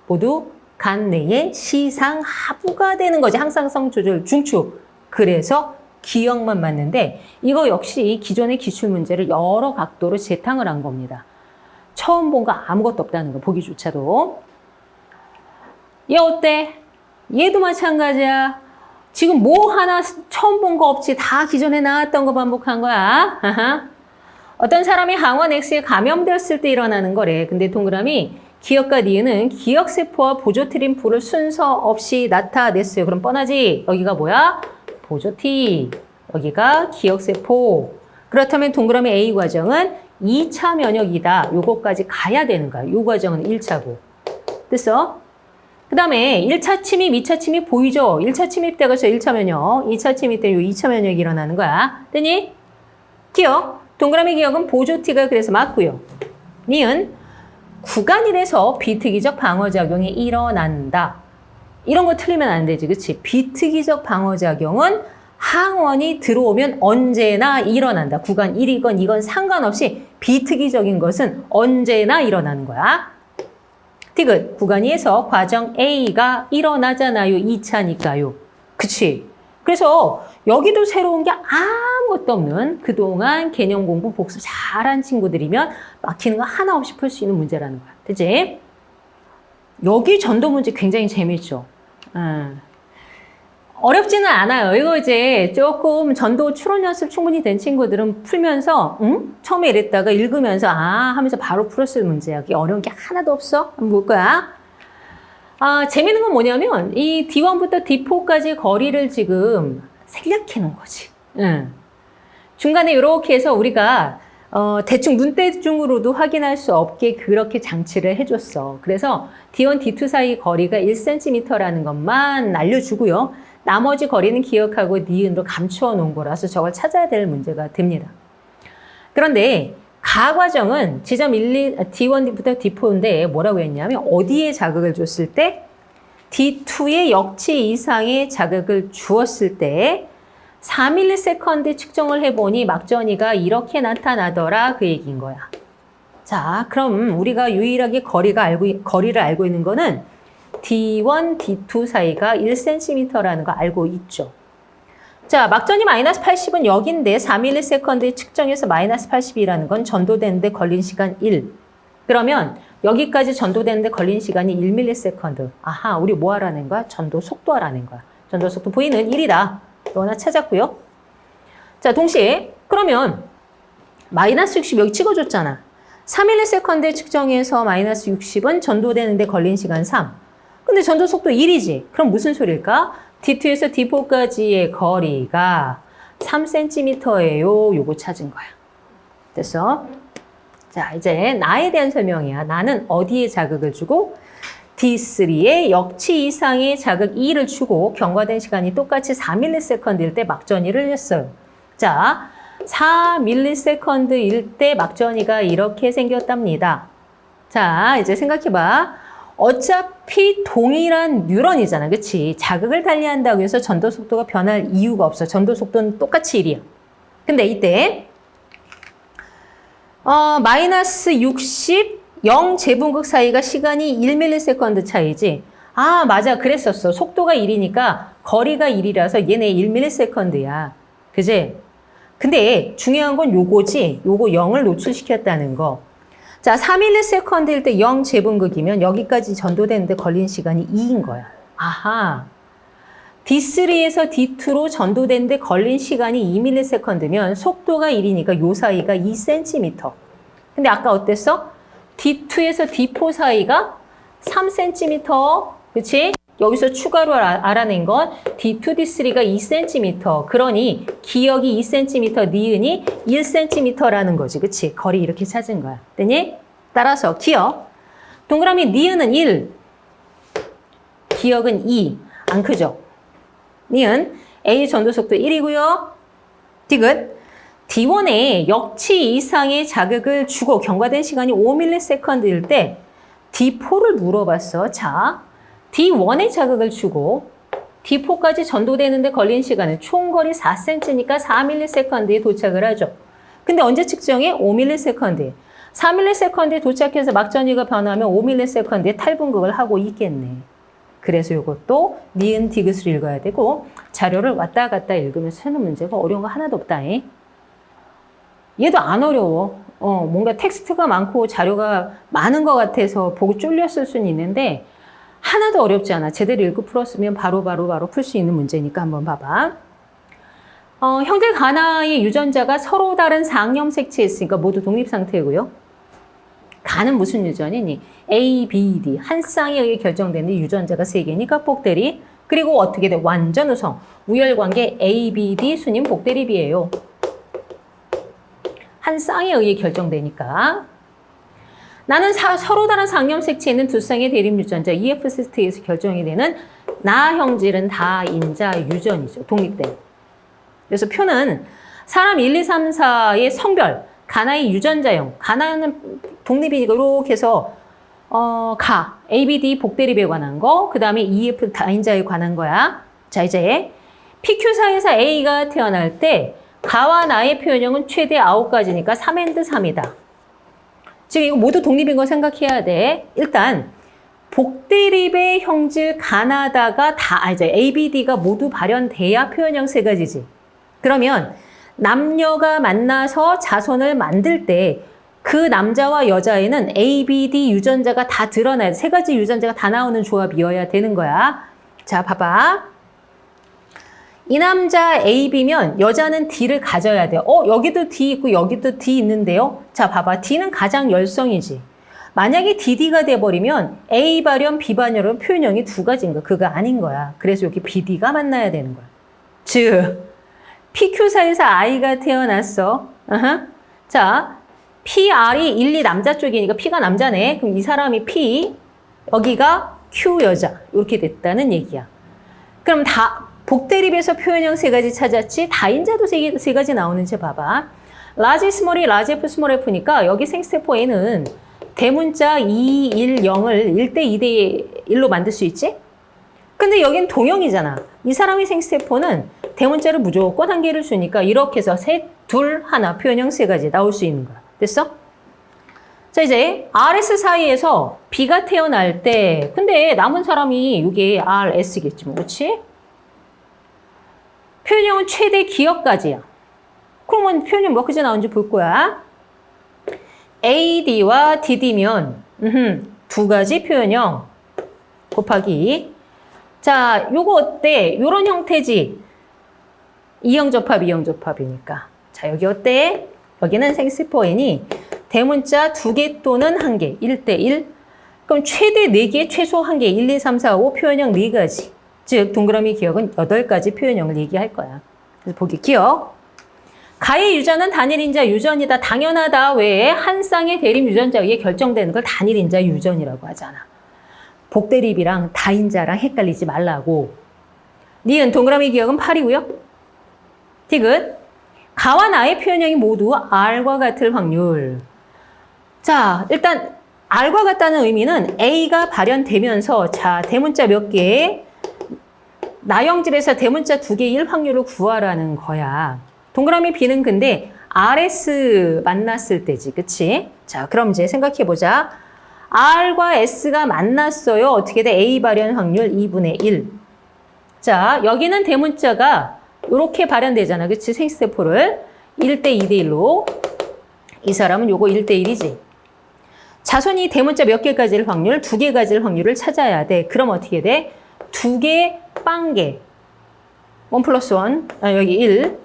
모두 간 내에 시상하부가 되는 거지. 항상성 조절 중추. 그래서 기억만 맞는데 이거 역시 기존의 기출문제를 여러 각도로 재탕을 한 겁니다. 처음 본 거 아무것도 없다는 거 보기조차도. 얘 어때? 얘도 마찬가지야. 지금 뭐 하나 처음 본 거 없지. 다 기존에 나왔던 거 반복한 거야. 어떤 사람이 항원 X에 감염되었을 때 일어나는 거래. 근데 동그라미 기억과 니은은 기억세포와 보조트림프를 순서 없이 나타냈어요. 그럼 뻔하지? 여기가 뭐야? 보조T. 여기가 기억세포. 그렇다면 동그라미 A 과정은 2차 면역이다. 요거까지 가야 되는 거야. 요 과정은 1차고. 됐어? 그 다음에 1차 침입, 2차 침입 보이죠? 1차 침입 때가 저 1차 면역, 2차 침입 때 요 2차 면역이 일어나는 거야. 됐니? 기억. 동그라미 기억은 보조T가 그래서 맞고요. 니은 구간일에서 비특이적 방어작용이 일어난다. 이런 거 틀리면 안 되지. 그치? 비특이적 방어작용은 항원이 들어오면 언제나 일어난다. 구간 1이건 2건 상관없이 비특이적인 것은 언제나 일어나는 거야. 디귿 구간 2에서 과정 A가 일어나잖아요. 2차니까요. 그치? 그래서 여기도 새로운 게 아무것도 없는 그동안 개념 공부 복습 잘한 친구들이면 막히는 거 하나 없이 풀 수 있는 문제라는 거야. 그치? 여기 전도 문제 굉장히 재밌죠? 어렵지는 않아요. 이거 이제 조금 전도 추론 연습 충분히 된 친구들은 풀면서 처음에 이랬다가 읽으면서 하면서 바로 풀었을 문제야. 그게 어려운 게 하나도 없어. 한번 볼 거야. 재밌는 건 뭐냐면 이 D1부터 D4까지 거리를 지금 생략해 놓은 거지. 중간에 이렇게 해서 우리가 대충 눈대중으로도 확인할 수 없게 그렇게 장치를 해줬어. 그래서 D1, D2 사이 거리가 1cm라는 것만 알려주고요. 나머지 거리는 기억하고 니은으로 감추어 놓은 거라서 저걸 찾아야 될 문제가 됩니다. 그런데 가 과정은 지점 1, D1부터 D4인데 뭐라고 했냐면 어디에 자극을 줬을 때 D2의 역치 이상의 자극을 주었을 때 4ms 측정을 해보니 막전이가 이렇게 나타나더라 그 얘기인 거야. 자, 그럼 우리가 유일하게 거리를 알고 있는 거는 D1, D2 사이가 1cm라는 거 알고 있죠. 자, 막전이 마이너스 80은 여긴데 4ms 측정해서 마이너스 80이라는 건 전도되는데 걸린 시간 1. 그러면 여기까지 전도되는데 걸린 시간이 1ms. 아하, 우리 뭐 하라는 거야? 전도 속도 하라는 거야. 전도 속도 V는 1이다. 또 하나 찾았고요. 자, 동시에 그러면 마이너스 60 여기 찍어줬잖아. 3ms 측정해서 마이너스 60은 전도되는데 걸린 시간 3. 근데 전도 속도 1이지. 그럼 무슨 소리일까? D2에서 D4까지의 거리가 3cm예요. 요거 찾은 거야. 됐어? 자, 이제 나에 대한 설명이야. 나는 어디에 자극을 주고 D3에 역치 이상의 자극 2를 주고 경과된 시간이 똑같이 4ms일 때 막전이를 했어요. 자, 4ms일 때 막전이가 이렇게 생겼답니다. 자, 이제 생각해봐. 어차피 동일한 뉴런이잖아. 그치? 자극을 달리한다고 해서 전도 속도가 변할 이유가 없어. 전도 속도는 똑같이 1이야. 근데 이때 마이너스 60, 0 제분극 사이가 시간이 1ms 차이지. 아, 맞아. 그랬었어. 속도가 1이니까 거리가 1이라서 얘네 1ms야. 그지? 근데 중요한 건 요거지. 요거 0을 노출시켰다는 거. 자, 4ms일 때 0 제분극이면 여기까지 전도되는데 걸린 시간이 2인 거야. 아하. D3에서 D2로 전도되는데 걸린 시간이 2ms면 속도가 1이니까 요 사이가 2cm. 근데 아까 어땠어? D2에서 D4 사이가 3cm. 그치? 여기서 추가로 알아낸 건 D2, D3가 2cm. 그러니 기역이 2cm, 니은이 1cm라는 거지. 그치? 거리 이렇게 찾은 거야. 됐니? 따라서 기역. 동그라미 니은은 1, 기역은 2. 안 크죠? 니은 A 전도속도 1이고요. 디귿. D1에 역치 이상의 자극을 주고 경과된 시간이 5ms일 때 D4를 물어봤어. 자, D1에 자극을 주고 D4까지 전도되는데 걸린 시간은 총 거리 4cm니까 4ms에 도착을 하죠. 근데 언제 측정해? 5ms에. 4ms에 도착해서 막전이가 변하면 5ms에 탈분극을 하고 있겠네. 그래서 이것도 니은 디귿을 읽어야 되고 자료를 왔다 갔다 읽으면서 하는 문제가 어려운 거 하나도 없다. 얘도 안 어려워. 뭔가 텍스트가 많고 자료가 많은 것 같아서 보고 쫄렸을 수는 있는데 하나도 어렵지 않아. 제대로 읽고 풀었으면 바로 풀 수 있는 문제니까 한번 봐봐. 형질 가나의 유전자가 서로 다른 상염 색채에 있으니까 모두 독립 상태고요. 가는 무슨 유전이니? A, B, D 한 쌍에 의해 결정되는 유전자가 3개니까 복대립. 그리고 어떻게 돼? 완전 우성. 우열관계 A, B, D 순임 복대립이에요. 한 쌍에 의해 결정되니까. 나는 서로 다른 상염 색채에 있는 두 쌍의 대립 유전자 EF6에서 결정이 되는 나 형질은 다 인자 유전이죠. 독립된. 그래서 표는 사람 1, 2, 3, 4의 성별, 가나의 유전자형, 가나는 독립이니까 이렇게 해서 ABD 복대립에 관한 거, 그 다음에 EF 다인자에 관한 거야. 자, 이제 PQ4에서 A가 태어날 때 가와 나의 표현형은 최대 9가지니까 3&3이다. 지금 이거 모두 독립인 거 생각해야 돼. 일단 복대립의 형질 가나다가 다 이제 ABD가 모두 발현돼야 표현형 3가지지. 그러면 남녀가 만나서 자손을 만들 때 그 남자와 여자에는 ABD 유전자가 다 드러나야 돼. 3가지 유전자가 다 나오는 조합이어야 되는 거야. 자, 봐봐. 이 남자 AB면 여자는 D를 가져야 돼. 여기도 D 있고 여기도 D 있는데요. 자, 봐봐. D는 가장 열성이지. 만약에 DD가 돼버리면 A 발현, B 발현은 표현형이 2가지인 거야. 그거 아닌 거야. 그래서 여기 BD가 만나야 되는 거야. 즉, PQ4에서 I가 태어났어. 자, PR이 1, 2 남자 쪽이니까 P가 남자네. 그럼 이 사람이 P, 여기가 Q 여자. 이렇게 됐다는 얘기야. 그럼 다 복대립에서 표현형 3가지 찾았지? 다인자도 3가지 나오는지 봐봐. 라지 스몰이 라지 F 스몰 F니까 여기 생스테포 N은 대문자 2, 1, 0을 1대 2대 1로 만들 수 있지? 근데 여긴 동형이잖아. 이 사람의 생스테포는 대문자를 무조건 1개를 주니까 이렇게 해서 셋, 둘, 하나 표현형 3가지 나올 수 있는 거야. 됐어? 자, 이제 RS 사이에서 B가 태어날 때 근데 남은 사람이 이게 RS겠지 뭐. 그렇지? 표현형은 최대 기역까지야. 그러면 표현형 몇 가지 나오는지 볼 거야. AD와 DD면 2가지 표현형 곱하기. 자, 요거 어때? 요런 형태지. 이형 접합, 이형 접합이니까. 자, 여기 어때? 여기는 생스포 N이 대문자 2개 또는 1개, 1대1. 그럼 최대 4개, 최소 1개, 1, 2, 3, 4, 5 표현형 4가지. 즉 동그라미 기억은 8가지 표현형을 얘기할 거야. 그래서 보기 기억. 가의 유전은 단일인자 유전이다. 당연하다. 왜? 한 쌍의 대립 유전자에 의해 결정되는 걸 단일인자 유전이라고 하잖아. 복대립이랑 다인자랑 헷갈리지 말라고. 니은 동그라미 기억은 8이고요. 디귿. 가와 나의 표현형이 모두 R과 같을 확률. 자, 일단 R과 같다는 의미는 A가 발현되면서 자, 대문자 몇 개? 나형질에서 대문자 2개일 확률을 구하라는 거야. 동그라미 B는 근데 RS 만났을 때지, 그치? 자, 그럼 이제 생각해보자. R과 S가 만났어요. 어떻게 돼? A 발현 확률 2분의 1. 자, 여기는 대문자가 이렇게 발현되잖아, 그치? 생식세포를 1대 2대 1로. 이 사람은 요거 1대 1이지. 자손이 대문자 몇 개까지일 확률? 2개 가질 확률을 찾아야 돼. 그럼 어떻게 돼? 2개 빵개. 1 플러스 1, 여기 1.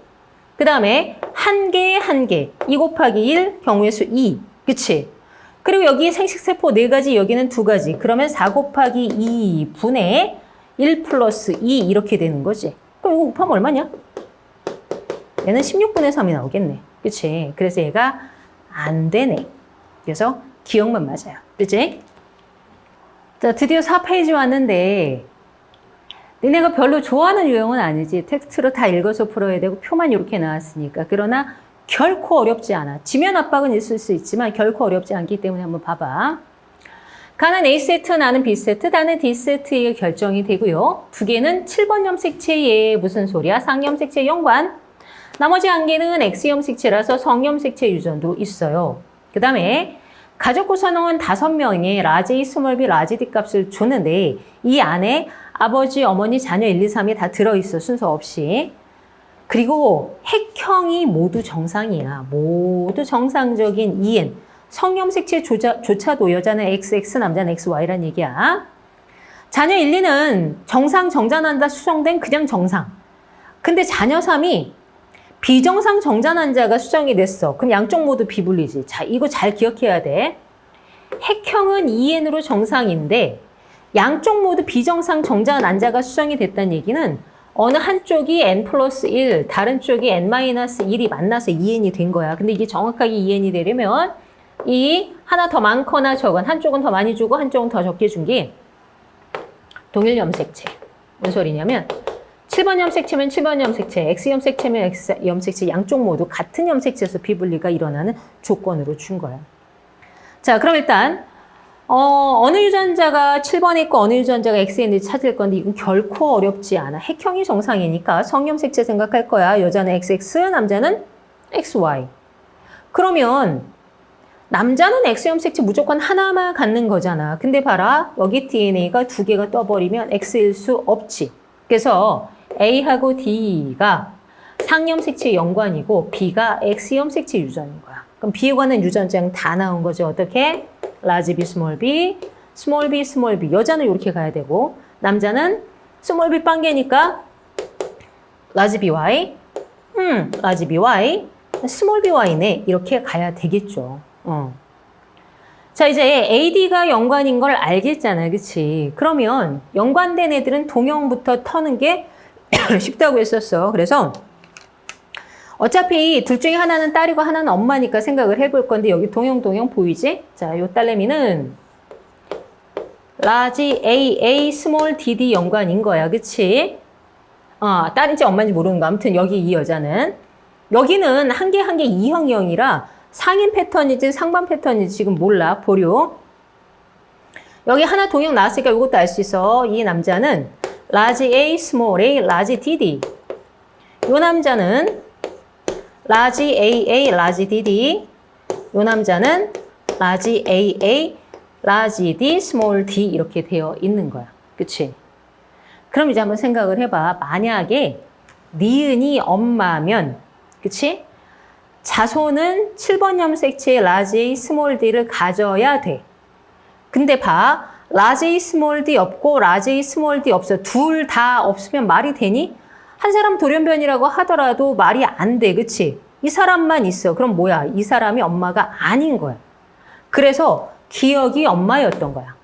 그 다음에 1개에 1개. 2 곱하기 1, 경우의 수 2. 그치? 그리고 여기 생식세포 4가지, 여기는 2가지. 그러면 4 곱하기 2분의 1 플러스 2 이렇게 되는 거지. 그럼 이거 곱하면 얼마냐? 얘는 16분의 3이 나오겠네. 그치? 그래서 얘가 안 되네. 그래서 기억만 맞아요. 그치? 자, 드디어 4페이지 왔는데 니네가 별로 좋아하는 유형은 아니지. 텍스트로 다 읽어서 풀어야 되고 표만 이렇게 나왔으니까. 그러나 결코 어렵지 않아. 지면 압박은 있을 수 있지만 결코 어렵지 않기 때문에 한번 봐봐. 가는 A세트, 나는 B세트, 나는 D세트에 결정이 되고요. 2개는 7번 염색체에 무슨 소리야? 상염색체 연관. 나머지 1개는 X염색체라서 성염색체 유전도 있어요. 그 다음에 가족 구성원 5명의 라지 A, 스몰 b, 라지 D 값을 줬는데 이 안에 아버지, 어머니, 자녀 1, 2, 3이 다 들어있어. 순서 없이. 그리고 핵형이 모두 정상이야. 모두 정상적인 EN. 성염색체조차도 여자는 XX, 남자는 XY란 얘기야. 자녀 1, 2는 정상, 정자난자 수정된 그냥 정상. 근데 자녀 3이 비정상 정자난자가 수정이 됐어. 그럼 양쪽 모두 비분리지. 자, 이거 잘 기억해야 돼. 핵형은 EN으로 정상인데 양쪽 모두 비정상 정자난자가 수정이 됐다는 얘기는 어느 한쪽이 n 플러스 1, 다른 쪽이 n 마이너스 1이 만나서 EN이 된 거야. 근데 이게 정확하게 EN이 되려면 이 하나 더 많거나 적은 한쪽은 더 많이 주고 한쪽은 더 적게 준 게 동일 염색체. 무슨 소리냐면 7번 염색체면 7번 염색체, X 염색체면 X 염색체 양쪽 모두 같은 염색체에서 비분리가 일어나는 조건으로 준 거야. 자, 그럼 일단 어느 유전자가 7번에 있고 어느 유전자가 X에 있는지 찾을 건데 이건 결코 어렵지 않아. 핵형이 정상이니까 성염색체 생각할 거야. 여자는 XX, 남자는 XY. 그러면 남자는 X염색체 무조건 하나만 갖는 거잖아. 근데 봐라. 여기 DNA가 2개가 떠버리면 X일 수 없지. 그래서 A하고 D가 상염색체 연관이고 B가 X염색체 유전인 거야. 그럼 B에 관한 유전자는 다 나온 거죠. 어떻게? 라지 B, 스몰 b, 스몰 b, 스몰 b. 여자는 이렇게 가야 되고 남자는 스몰 b 빵개니까 라지 BY, 라지 BY, 스몰 BY네. 이렇게 가야 되겠죠. 자, 이제 AD가 연관인 걸 알겠잖아요. 그치? 그러면 연관된 애들은 동형부터 터는 게 쉽다고 했었어. 그래서 어차피 둘 중에 하나는 딸이고 하나는 엄마니까 생각을 해볼 건데 여기 동형 보이지? 자, 요 딸내미는 라지 AA, 스몰 DD 연관인 거야. 그치? 딸인지 엄마인지 모르는 거. 아무튼 여기 이 여자는 여기는 한 개 한 개 이형이형이라 상인 패턴이지 상반 패턴이지 지금 몰라. 보류. 여기 하나 동형 나왔으니까 이것도 알 수 있어. 이 남자는 라지 A, 스몰 a, 라지 DD. 이 남자는 라지 AA, 라지 DD. 이 남자는 라지 AA, 라지 D, 스몰 d 이렇게 되어 있는 거야. 그치? 그럼 이제 한번 생각을 해봐. 만약에 니은이 엄마면, 그치? 자손은 7번 염색체의 라지 A, 스몰 d를 가져야 돼. 근데 봐. 라지 A, 스몰 d 없고 라지 A, 스몰 d 없어. 둘 다 없으면 말이 되니? 한 사람 돌연변이라고 하더라도 말이 안 돼. 그치? 이 사람만 있어. 그럼 뭐야? 이 사람이 엄마가 아닌 거야. 그래서 기억이 엄마였던 거야.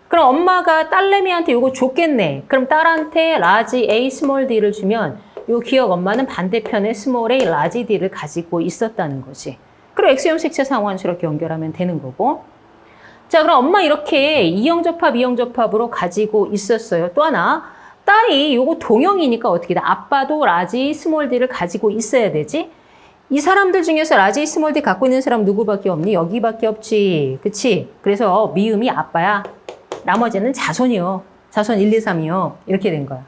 그럼 엄마가 딸내미한테 이거 줬겠네. 그럼 딸한테 라지 A, 스몰 d를 주면 요 기억 엄마는 반대편에 스몰 a, 라지 d를 가지고 있었다는 거지. 그리고 X형 색채 상환수 이렇게 연결하면 되는 거고. 자, 그럼 엄마 이렇게 이형 접합, 이형 접합으로 가지고 있었어요. 또 하나, 딸이 요거 동형이니까 어떻게 돼? 아빠도 라지, 스몰 d를 가지고 있어야 되지? 이 사람들 중에서 라지, 스몰 d 갖고 있는 사람 누구밖에 없니? 여기밖에 없지. 그치? 그래서 미음이 아빠야. 나머지는 자손이요. 자손 1, 2, 3이요. 이렇게 된 거야.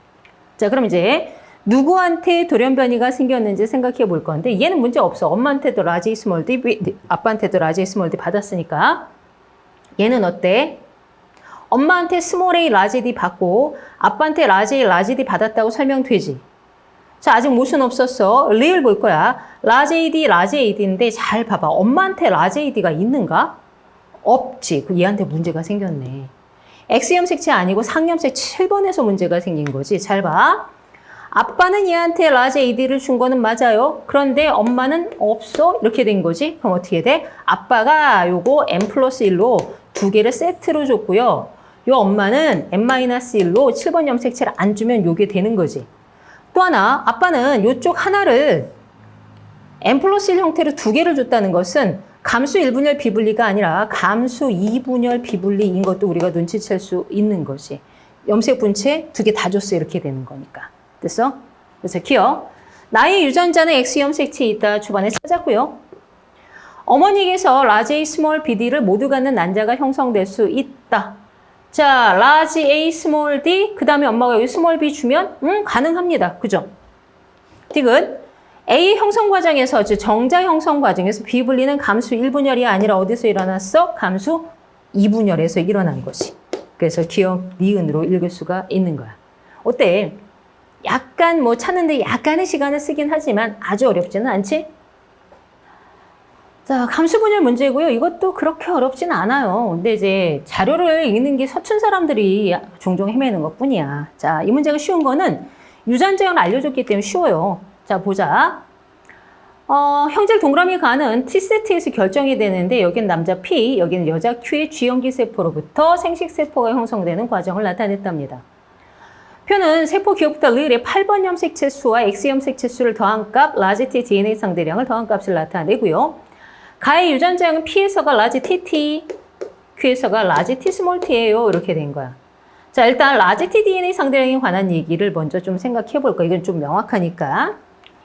자, 그럼 이제 누구한테 돌연변이가 생겼는지 생각해 볼 건데 얘는 문제 없어. 엄마한테도 라지, 스몰 d, 아빠한테도 라지, 스몰 d 받았으니까. 얘는 어때? 엄마한테 스몰 a, 라지 d 받고 아빠한테 라지 a, 라지 d 받았다고 설명되지. 자, 아직 못은 없었어. 리을 볼 거야. 라지 AD, 라지 AD인데 잘 봐봐. 엄마한테 라지 AD가 있는가? 없지. 그 얘한테 문제가 생겼네. X형 색채 아니고 상형 색채 7번에서 문제가 생긴 거지. 잘 봐. 아빠는 얘한테 라지 AD를 준 거는 맞아요. 그런데 엄마는 없어. 이렇게 된 거지. 그럼 어떻게 돼? 아빠가 요거 n 플러스 1로 두 개를 세트로 줬고요. 요 엄마는 n-1로 7번 염색체를 안 주면 요게 되는 거지. 또 하나, 아빠는 요쪽 하나를 n 플러스 1 형태로 두 개를 줬다는 것은 감수 1분열 비분리가 아니라 감수 2분열 비분리인 것도 우리가 눈치챌 수 있는 것이. 염색 분체 두 개 다 줬어. 이렇게 되는 거니까. 됐어? 그래서 기억. 나의 유전자는 X 염색체에 있다. 초반에 찾았고요. 어머니에게서 라지 A, 스몰 BD를 모두 갖는 난자가 형성될 수 있다. 자, 라지 A, 스몰 D, 그 다음에 엄마가 여기 스몰 B 주면 가능합니다. 그죠? 디귿. A 형성 과정에서, 즉 정자 형성 과정에서 비분리는 감수 1분열이 아니라 어디서 일어났어? 감수 2분열에서 일어난 것이. 그래서 기억, 니은으로 읽을 수가 있는 거야. 어때? 약간 뭐 찾는데 약간의 시간을 쓰긴 하지만 아주 어렵지는 않지? 자, 감수분열 문제고요. 이것도 그렇게 어렵진 않아요. 근데 이제 자료를 읽는 게 서툰 사람들이 종종 헤매는 것뿐이야. 자, 이 문제가 쉬운 거는 유전자형을 알려줬기 때문에 쉬워요. 자, 보자. 형질 동그라미 가는 T세트에서 결정이 되는데 여기는 남자 P, 여기는 여자 Q의 G형기 세포로부터 생식세포가 형성되는 과정을 나타냈답니다. 표는 세포 기억부터 르의 8번 염색체 수와 X 염색체 수를 더한 값, 라지 T DNA 상대량을 더한 값을 나타내고요. 가의 유전자형은 P에서가 라지 TT, Q에서가 라지 T 스몰 T예요. 이렇게 된 거야. 자, 일단 라지 T DNA 상대량에 관한 얘기를 먼저 좀 생각해 볼까. 이건 좀 명확하니까.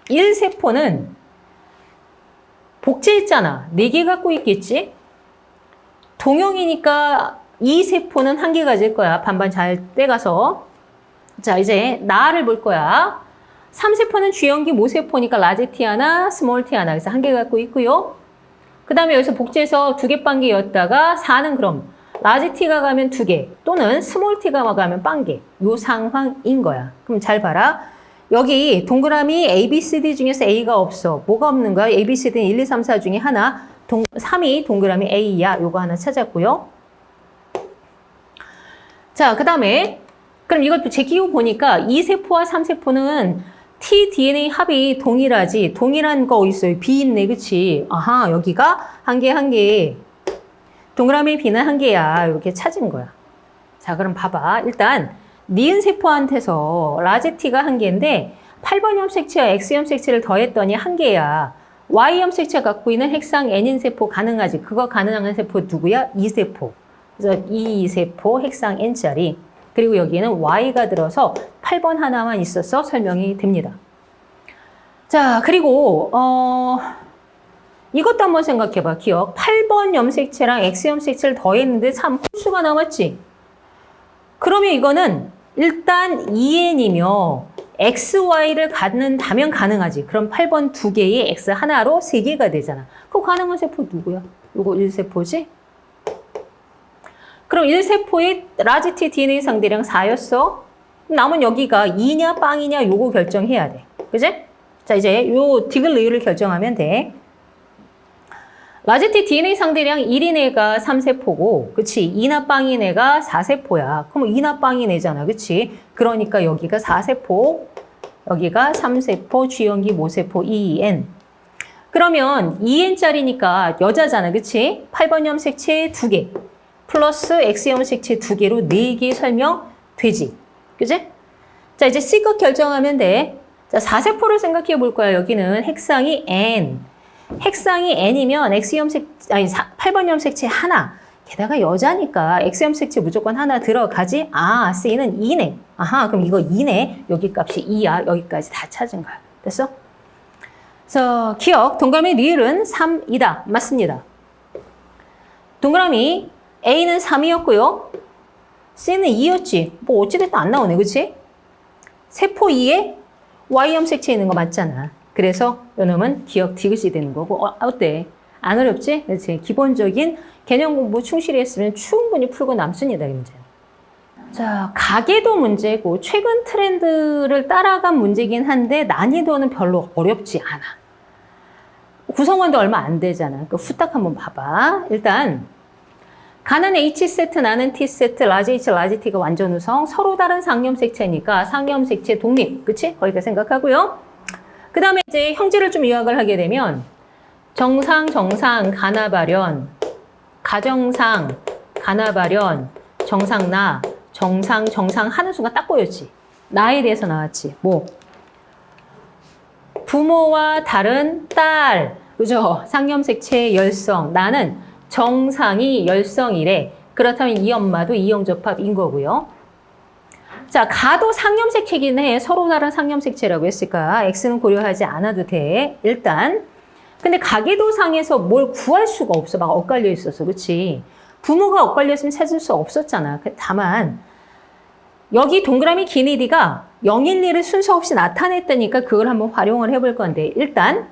1세포는 복제했잖아. 4개 갖고 있겠지? 동형이니까 2세포는 1개 가질 거야. 반반 잘 떼가서. 자, 이제 나를 볼 거야. 3세포는 G형기 모세포니까 라지 T 하나, 스몰 T 하나. 그래서 1개 갖고 있고요. 그 다음에 여기서 복제해서 2개 빵개였다가 4는 그럼 라지 T가 가면 2개 또는 스몰 T가 가면 빵개. 요 상황인 거야. 그럼 잘 봐라. 여기 동그라미 A, B, C, D 중에서 A가 없어. 뭐가 없는 거야? A, B, C, D는 1, 2, 3, 4 중에 하나. 3이 동그라미 A야. 요거 하나 찾았고요. 자, 그 다음에 그럼 이것도 제끼고 보니까 2세포와 3세포는 T, DNA 합이 동일하지. 동일한 거 어디 있어요? B 있네, 그치? 아하, 여기가 한 개. 동그라미 B는 1개야. 이렇게 찾은 거야. 자, 그럼 봐봐. 일단 니은 세포한테서 라지 T가 1개인데 8번 염색체와 X 염색체를 더했더니 1개야. Y 염색체 갖고 있는 핵상 N인 세포 가능하지. 그거 가능한 세포 누구야? 2세포. 그래서 2세포 핵상 N짜리. 그리고 여기에는 Y가 들어서 8번 하나만 있어서 설명이 됩니다. 자, 그리고 이것도 한번 생각해봐. 기억. 8번 염색체랑 X 염색체를 더했는데 3 홀수가 남았지. 그러면 이거는 일단 2N이며 XY를 갖는다면 가능하지. 그럼 8번 2개의 X 하나로 3개가 되잖아. 그 가능한 세포 누구야? 이거 1세포지? 그럼 1세포의 라지 T DNA 상대량 4였어. 남은 여기가 2냐 빵이냐 요거 결정해야 돼. 그지? 자, 이제 요 디귿 리을을 결정하면 돼. 라지 T DNA 상대량 1인 애가 3세포고, 그치? 2나 빵인 애가 4세포야. 그럼 2나 빵인 애잖아. 그치? 그러니까 여기가 4세포, 여기가 3세포, G형기 모세포 2N. 그러면 2N짜리니까 여자잖아. 그치? 8번 염색체 2개. 플러스 X 염색체 2개로 4개 설명되지. 그지? 자, 이제 C컷 결정하면 돼. 자, 4세포를 생각해 볼 거야. 여기는 핵상이 N. 핵상이 N이면 아니 8번 염색체 하나. 게다가 여자니까 X염색체 무조건 하나 들어가지? 아, C는 2네. 아하, 그럼 이거 2네. 여기 값이 2야. 여기까지 다 찾은 거야. 됐어? 그래서 기억, 동그라미 리을은 3이다. 맞습니다. 동그라미 A는 3이었고요. C는 2였지. 뭐 어찌됐든 안 나오네. 그치? 세포 2에 Y염색체 있는 거 맞잖아. 그래서 요놈은 기억 디귿이 되는 거고. 어때? 안 어렵지? 그렇지? 기본적인 개념 공부 충실히 했으면 충분히 풀고 남습니다. 이 문제는. 자, 가계도 문제고 최근 트렌드를 따라간 문제긴 한데 난이도는 별로 어렵지 않아. 구성원도 얼마 안 되잖아. 그 후딱 한번 봐봐. 일단 가는 H세트, 나는 T세트, 라지 H, 라지 T가 완전 우성. 서로 다른 상염색체니까 상염색체 독립. 그치? 거기까지 생각하고요. 그 다음에 이제 형질을 좀 요약을 하게 되면 정상, 가나발현, 가정상, 가나발현, 정상, 나, 정상 하는 순간 딱 보였지. 나에 대해서 나왔지. 뭐? 부모와 다른 딸. 그죠? 상염색체의 열성. 나는 정상이 열성이래. 그렇다면 이 엄마도 이형접합인 거고요. 자, 가도 상염색체긴 해. 서로 다른 상염색체라고 했으니까 X는 고려하지 않아도 돼. 일단. 근데 가계도상에서 뭘 구할 수가 없어. 막 엇갈려 있어서. 그렇지? 부모가 엇갈려 있으면 찾을 수 없었잖아. 다만 여기 동그라미 기니디가 012를 순서 없이 나타냈다니까 그걸 한번 활용을 해볼 건데 일단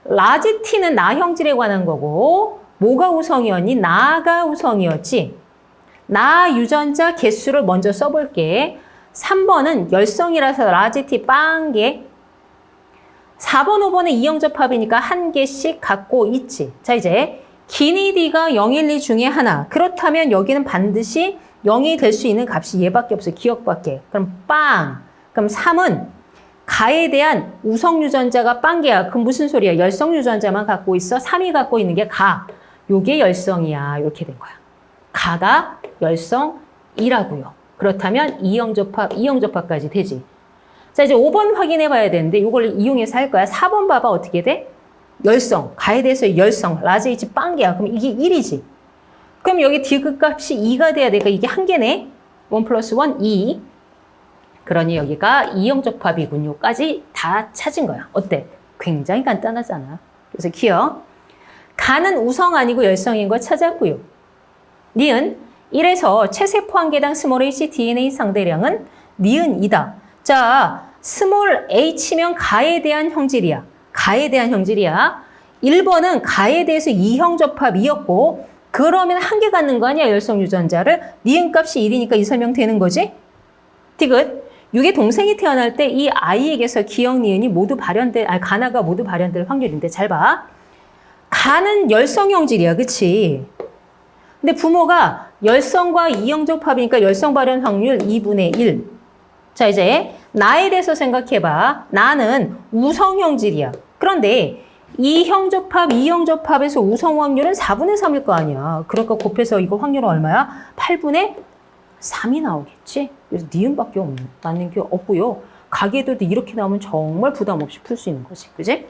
라지 T는 나 형질에 관한 거고 뭐가 우성이었니? 나가 우성이었지. 나 유전자 개수를 먼저 써볼게. 3번은 열성이라서 라지 T 빵개. 4번, 5번은 이형접합이니까 한 개씩 갖고 있지. 자, 이제 기니디가 012 중에 하나. 그렇다면 여기는 반드시 0이 될 수 있는 값이 얘밖에 없어요. 기억밖에. 그럼 빵. 그럼 3은 가에 대한 우성 유전자가 빵개야. 그럼 무슨 소리야? 열성 유전자만 갖고 있어. 3이 갖고 있는 게 가. 요게 열성이야. 이렇게 된 거야. 가가 열성이라고요. 그렇다면 이형접합까지 되지. 자, 이제 5번 확인해 봐야 되는데 이걸 이용해서 할 거야. 4번 봐봐. 어떻게 돼? 열성. 가에 대해서 열성. 라지 H 빵개야. 그럼 이게 1이지. 그럼 여기 디귿 값이 2가 돼야 되니까 이게 한 개네. 1 플러스 1, 2. 그러니 여기가 이형접합이군요.까지 다 찾은 거야. 어때? 굉장히 간단하잖아. 그래서 기억. 가는 우성 아니고 열성인 거 찾았고요. 니은 1에서 체세포 한 개당 스몰 h DNA 상대량은 니은 2다. 자, 스몰 h면 가에 대한 형질이야. 가에 대한 형질이야. 1번은 가에 대해서 이형접합이었고 그러면 한 개 갖는 거 아니야, 열성 유전자를. 니은 값이 1이니까 이 설명 되는 거지? 디귿. 6의 동생이 태어날 때 이 아이에게서 기억, 니은이 모두 가나가 모두 발현될 확률인데 잘 봐. 가는 열성 형질이야, 그치? 근데 부모가 열성과 이형접합이니까 열성 발현 확률 2분의 1. 자, 이제 나에 대해서 생각해봐. 나는 우성 형질이야. 그런데 이형접합, 이형접합에서 우성 확률은 4분의 3일 거 아니야. 그러니까 곱해서 이거 확률은 얼마야? 8분의 3이 나오겠지? 그래서 니은밖에 맞는 게 없고요. 가계도도 이렇게 나오면 정말 부담 없이 풀 수 있는 거지. 그지?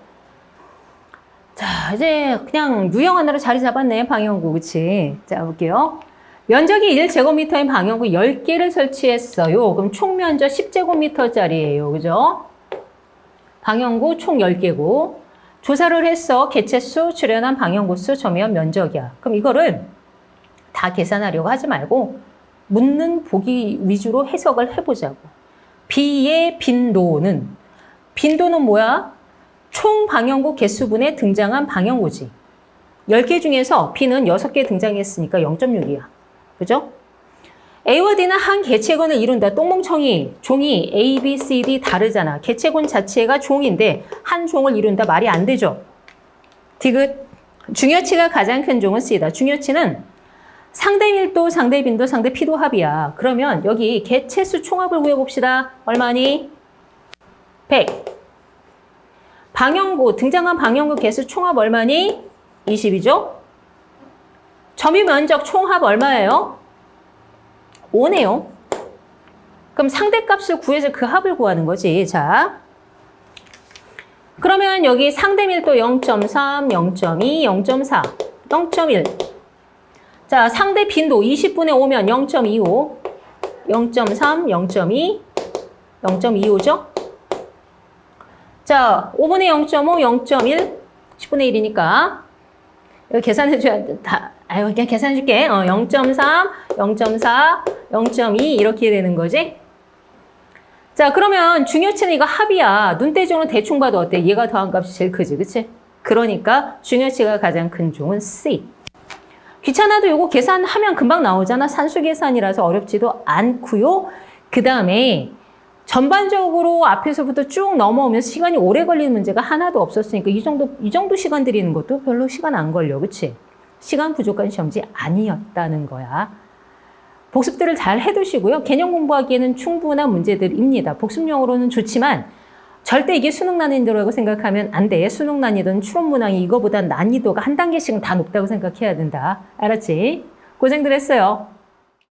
자, 이제 그냥 유형 하나로 자리 잡았네. 방향구. 그치? 자, 볼게요. 면적이 1제곱미터인 방향구 10개를 설치했어요. 그럼 총 면적 10제곱미터짜리예요. 그죠? 방향구 총 10개고. 조사를 해서 개체수, 출현한 방향구 수, 점유한 면적이야. 그럼 이거를 다 계산하려고 하지 말고 묻는 보기 위주로 해석을 해보자고. B의 빈도는 뭐야? 총 방향구 개수분에 등장한 방향구지. 10개 중에서 B는 6개 등장했으니까 0.6이야. 그죠? A와 D는 한 개체군을 이룬다. 똥멍청이, 종이 A, B, C, D 다르잖아. 개체군 자체가 종인데 한 종을 이룬다. 말이 안 되죠. 디귿. 중요치가 가장 큰 종은 C다. 중요치는 상대 밀도, 상대 빈도, 상대 피도 합이야. 그러면 여기 개체수 총합을 구해봅시다. 얼마니? 100. 방향구, 등장한 방향구 개수 총합 얼마니? 20이죠? 점유 면적 총합 얼마예요? 5네요. 그럼 상대값을 구해서 그 합을 구하는 거지. 자, 그러면 여기 상대 밀도 0.3, 0.2, 0.4, 0.1. 자, 상대 빈도 20분의 5면 0.25, 0.3, 0.2, 0.25죠? 자, 5분의 0.5, 0.1, 10분의 1이니까 여기 계산해줘야 다. 아유, 그냥 계산해줄게. 0.3, 0.4, 0.2 이렇게 되는 거지. 자, 그러면 중요치는 이거 합이야. 눈대중으로 대충 봐도 어때? 얘가 더한 값이 제일 크지, 그치? 그러니까 중요치가 가장 큰 종은 C. 귀찮아도 이거 계산하면 금방 나오잖아. 산수 계산이라서 어렵지도 않고요. 그 다음에 전반적으로 앞에서부터 쭉 넘어오면서 시간이 오래 걸리는 문제가 하나도 없었으니까 이 정도 시간 들이는 것도 별로 시간 안 걸려, 그치? 시간 부족한 시험지 아니었다는 거야. 복습들을 잘 해두시고요. 개념 공부하기에는 충분한 문제들입니다. 복습용으로는 좋지만 절대 이게 수능 난이도라고 생각하면 안 돼. 수능 난이도는 추론문항이 이거보다 난이도가 한 단계씩은 다 높다고 생각해야 된다. 알았지? 고생들 했어요.